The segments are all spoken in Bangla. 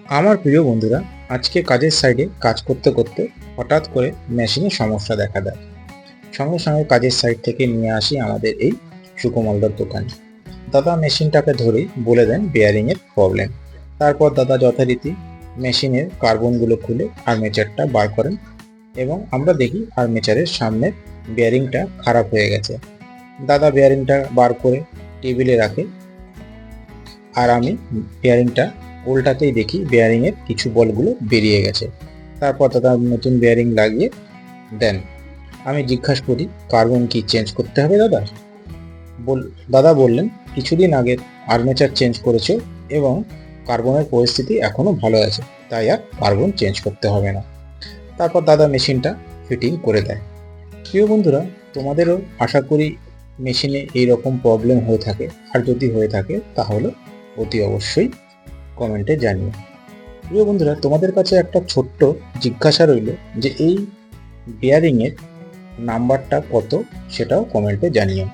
আমার প্রিয় বন্ধুরা, আজকে কাজের সাইডে কাজ করতে করতে হঠাৎ করে মেশিনে সমস্যা দেখা দেয়। সঙ্গে সঙ্গে কাজের সাইড থেকে নিয়ে আসি আমাদের এই সুকুমালদার দোকানে। দাদা মেশিনটাকে ধরেই বলে দেন বেয়ারিংয়ের প্রবলেম। তারপর দাদা যথারীতি মেশিনের কার্বনগুলো খুলে আর্মেচারটা বার করেন এবং আমরা দেখি আর্মেচারের সামনের বেয়ারিংটা খারাপ হয়ে গেছে। দাদা বেয়ারিংটা বার করে টেবিলে রাখে, আর আমি বেয়ারিংটা উল্টাতেই দেখি বেয়ারিংয়ের কিছু বলগুলো বেরিয়ে গেছে। তারপর দাদা নতুন বেয়ারিং লাগিয়ে দেন। আমি জিজ্ঞাসা করি, কার্বন কি চেঞ্জ করতে হবে দাদা? দাদা বললেন, কিছুদিন আগে আর্মেচার চেঞ্জ করেছো এবং কার্বনের পরিস্থিতি এখনো ভালো আছে, তাই আর কার্বন চেঞ্জ করতে হবে না। তারপর দাদা মেশিনটা ফিটিং করে দেয়। প্রিয় বন্ধুরা, তোমাদেরও আশা করি মেশিনে এইরকম প্রবলেম হয়ে থাকে, আর যদি হয়ে থাকে তাহলে অতি অবশ্যই কমেন্টে জানিও। প্রিয় বন্ধুরা, তোমাদের কাছে একটা ছোট্ট জিজ্ঞাসা রইল যে এই বেয়ারিংয়ের নাম্বারটা কত, সেটাও কমেন্টে জানিও।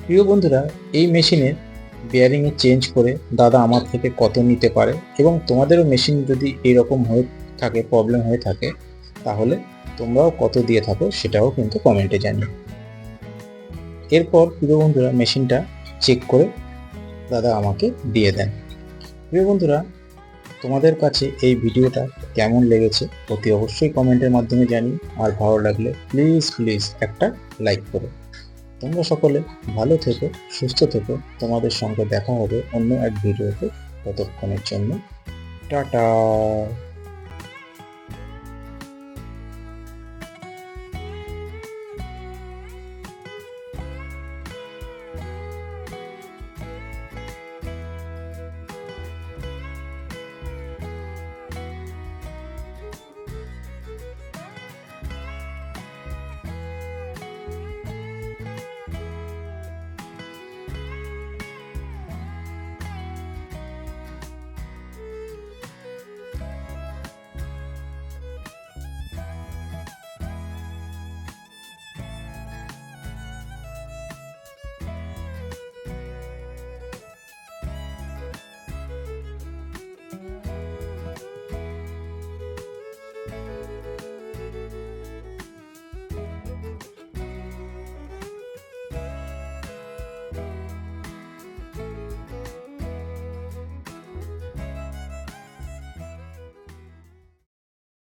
প্রিয় বন্ধুরা, এই মেশিনের বেয়ারিংয়ে চেঞ্জ করে দাদা আমার থেকে কত নিতে পারে, এবং তোমাদেরও মেশিন যদি এইরকম হয়ে থাকে, প্রবলেম হয়ে থাকে, তাহলে তোমরাও কত দিয়ে থাকো সেটাও কিন্তু কমেন্টে জানিও। এরপর প্রিয় বন্ধুরা, মেশিনটা চেক করে দাদা আমাকে দিয়ে দেন। প্রিয় বন্ধুরা, তোমাদের কাছে এই ভিডিওটা কেমন লেগেছে অতি অবশ্যই কমেন্টের মাধ্যমে জানিও, আর ভালো লাগলে প্লিজ একটা লাইক করো। তোমরা সকলে ভালো থেকো, সুস্থ থেকো। তোমাদের সঙ্গে দেখা হবে অন্য এক ভিডিওতে। ততক্ষণের জন্য টাটা।